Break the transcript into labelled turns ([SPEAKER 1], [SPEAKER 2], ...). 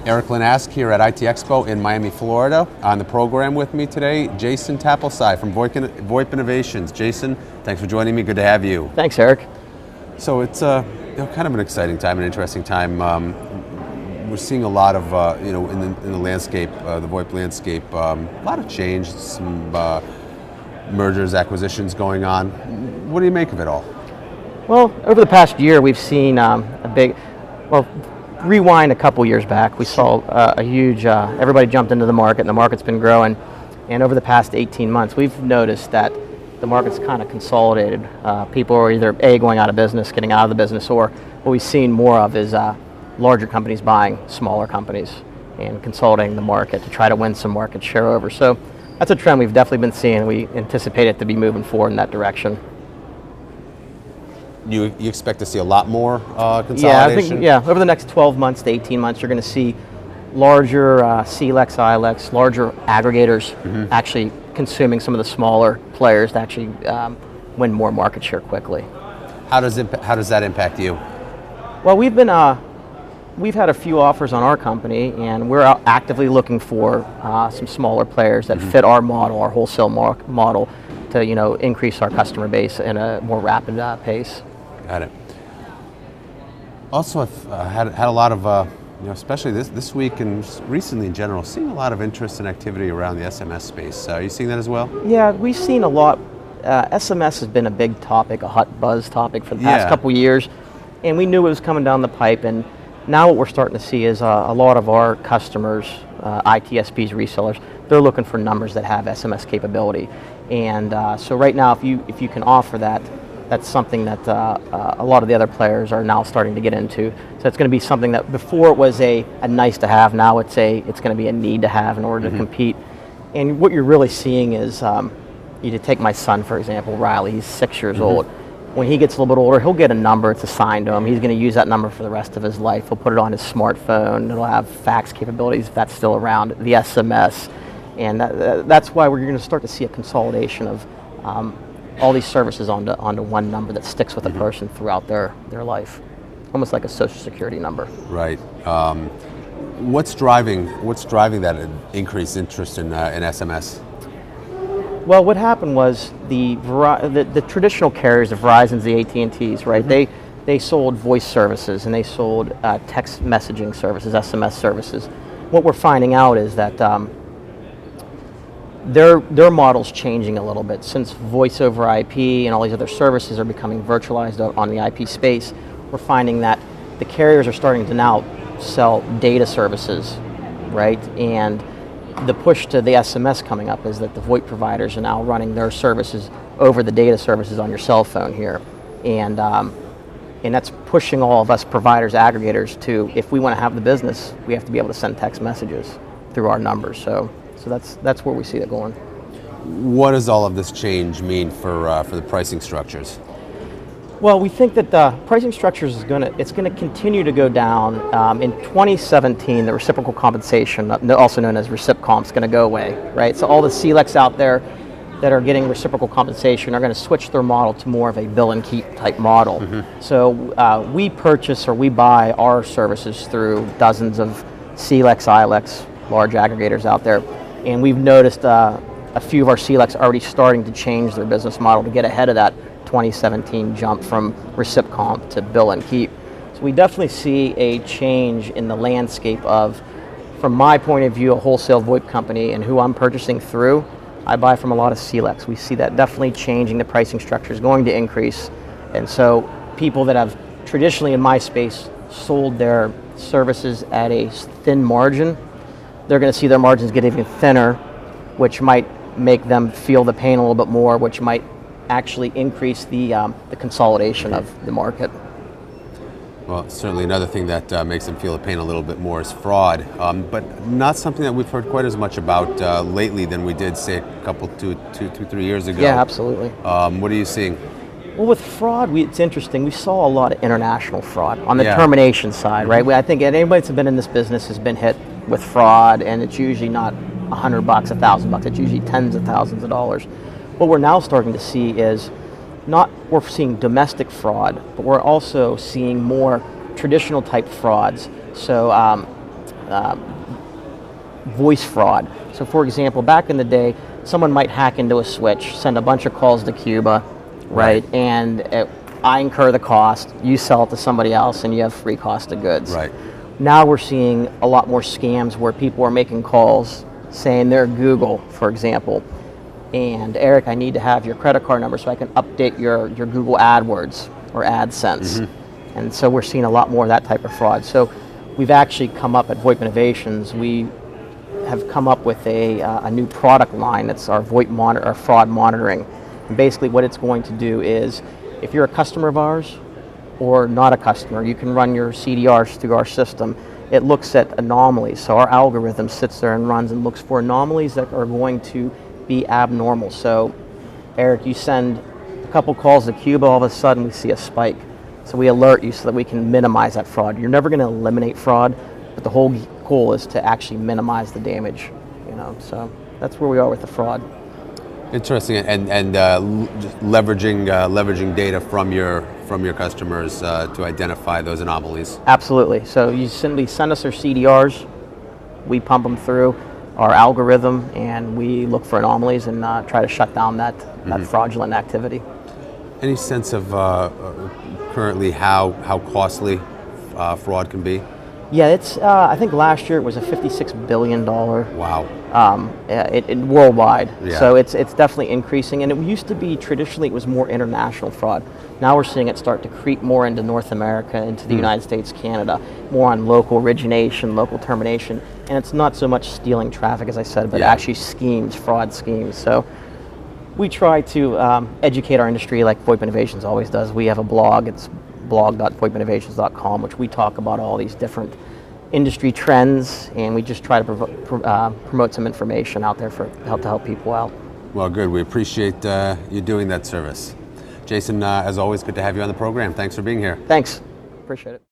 [SPEAKER 1] Eric Linask here at ITEXPO in Miami, Florida. On the program with me today, Jason Taplesai from VoIP Innovations. Jason, thanks for joining me. Good to have you.
[SPEAKER 2] Thanks, Eric.
[SPEAKER 1] So it's kind of an exciting time, an interesting time. We're seeing a lot of, in the landscape, the VoIP landscape, a lot of change, some mergers, acquisitions going on. What do you make of it all?
[SPEAKER 2] Well, over the past year, we've seen rewind a couple years back, we saw a huge, everybody jumped into the market, and the market's been growing. And over the past 18 months, we've noticed that the market's kind of consolidated. People are either A, going out of business, getting out of the business, or what we've seen more of is larger companies buying smaller companies and consolidating the market to try to win some market share over. So that's a trend we've definitely been seeing, and we anticipate it to be moving forward in that direction.
[SPEAKER 1] You expect to see a lot more consolidation?
[SPEAKER 2] Yeah, I think, over the next 12 months to 18 months, you're going to see larger CLEX, ILEX, larger aggregators actually consuming some of the smaller players to actually win more market share quickly.
[SPEAKER 1] How does that impact you?
[SPEAKER 2] Well, we've had a few offers on our company, and we're out actively looking for some smaller players that fit our model, our wholesale model, to increase our customer base in a more rapid pace.
[SPEAKER 1] Got it. Also, I've had a lot of, especially this week and recently in general, seeing a lot of interest and activity around the SMS space. Are you seeing that as well? Yeah,
[SPEAKER 2] we've seen a lot. SMS has been a big topic, a hot buzz topic for the past couple years, and we knew it was coming down the pipe. And now what we're starting to see is a lot of our customers, ITSPs, resellers, they're looking for numbers that have SMS capability. And so right now, if you can offer that, that's something that a lot of the other players are now starting to get into. So it's going to be something that before it was a nice to have, now it's going to be a need to have in order to compete. And what you're really seeing is, you take my son for example, Riley, he's 6 years old. When he gets a little bit older, he'll get a number, it's assigned to him. He's going to use that number for the rest of his life. He'll put it on his smartphone, it'll have fax capabilities if that's still around, the SMS. And that's why we're going to start to see a consolidation of all these services onto one number that sticks with a person throughout their life, almost like a social security number.
[SPEAKER 1] Right. What's driving that increased interest in SMS?
[SPEAKER 2] Well, what happened was the traditional carriers, the Verizons, the AT&Ts, right? They sold voice services and they sold text messaging services, SMS services. What we're finding out is that their model's changing a little bit. Since voice over IP and all these other services are becoming virtualized on the IP space, we're finding that the carriers are starting to now sell data services, right? And the push to the SMS coming up is that the VoIP providers are now running their services over the data services on your cell phone here. And that's pushing all of us providers, aggregators to, if we want to have the business, we have to be able to send text messages through our numbers. So that's where we see it going.
[SPEAKER 1] What does all of this change mean for the pricing structures?
[SPEAKER 2] Well, we think that the pricing structures it's going to continue to go down. In 2017, the reciprocal compensation, also known as RecipComp, is going to go away, right? So all the CLEX out there that are getting reciprocal compensation are going to switch their model to more of a bill and keep type model. So we purchase or we buy our services through dozens of CLEX, ILEX, large aggregators out there. And we've noticed a few of our CLEX already starting to change their business model to get ahead of that 2017 jump from RecipComp to bill and keep. So we definitely see a change in the landscape of, from my point of view, a wholesale VoIP company and who I'm purchasing through. I buy from a lot of CLEX. We see that definitely changing. The pricing structure is going to increase. And so people that have traditionally in my space sold their services at a thin margin, they're going to see their margins get even thinner, which might make them feel the pain a little bit more, which might actually increase the consolidation of the market.
[SPEAKER 1] Well, certainly another thing that makes them feel the pain a little bit more is fraud, but not something that we've heard quite as much about lately than we did, say, a couple, two, 3 years ago.
[SPEAKER 2] Yeah, absolutely.
[SPEAKER 1] What are you seeing?
[SPEAKER 2] Well, with fraud, it's interesting. We saw a lot of international fraud on the termination side, right? I think anybody that's been in this business has been hit with fraud, and it's usually not $100, $1,000. It's usually tens of thousands of dollars. What we're now starting to see is we're seeing domestic fraud, but we're also seeing more traditional type frauds. So voice fraud. So for example, back in the day, someone might hack into a switch, send a bunch of calls to Cuba, right? And I incur the cost, you sell it to somebody else, and you have free cost of goods.
[SPEAKER 1] Right.
[SPEAKER 2] Now we're seeing a lot more scams where people are making calls saying they're Google, for example, and Eric, I need to have your credit card number so I can update your Google AdWords or AdSense. And so we're seeing a lot more of that type of fraud. So we've actually come up at VoIP Innovations, we have come up with a new product line that's our VoIP our fraud monitoring. And basically what it's going to do is, if you're a customer of ours or not a customer, you can run your CDRs through our system. It looks at anomalies. So our algorithm sits there and runs and looks for anomalies that are going to be abnormal. So Eric, you send a couple calls to Cuba, all of a sudden we see a spike. So we alert you so that we can minimize that fraud. You're never going to eliminate fraud, but the whole goal is to actually minimize the damage. So that's where we are with the fraud.
[SPEAKER 1] Interesting, and just leveraging data from your customers to identify those anomalies.
[SPEAKER 2] Absolutely. So you simply send us their CDRs, we pump them through our algorithm, and we look for anomalies and try to shut down that fraudulent activity.
[SPEAKER 1] Any sense of currently how costly fraud can be?
[SPEAKER 2] Yeah, it's. I think last year it was a $56 billion.
[SPEAKER 1] Wow.
[SPEAKER 2] Worldwide.
[SPEAKER 1] Yeah.
[SPEAKER 2] So it's definitely increasing, and it used to be traditionally it was more international fraud. Now we're seeing it start to creep more into North America, into the United States, Canada, more on local origination, local termination, and it's not so much stealing traffic, as I said, but actually fraud schemes. So we try to educate our industry like VoIP Innovations always does. We have a blog. It's blog.voipinnovations.com, which we talk about all these different industry trends, and we just try to promote some information out there to help people out.
[SPEAKER 1] Well, good. We appreciate you doing that service. Jason, as always, good to have you on the program. Thanks for being here.
[SPEAKER 2] Thanks. Appreciate it.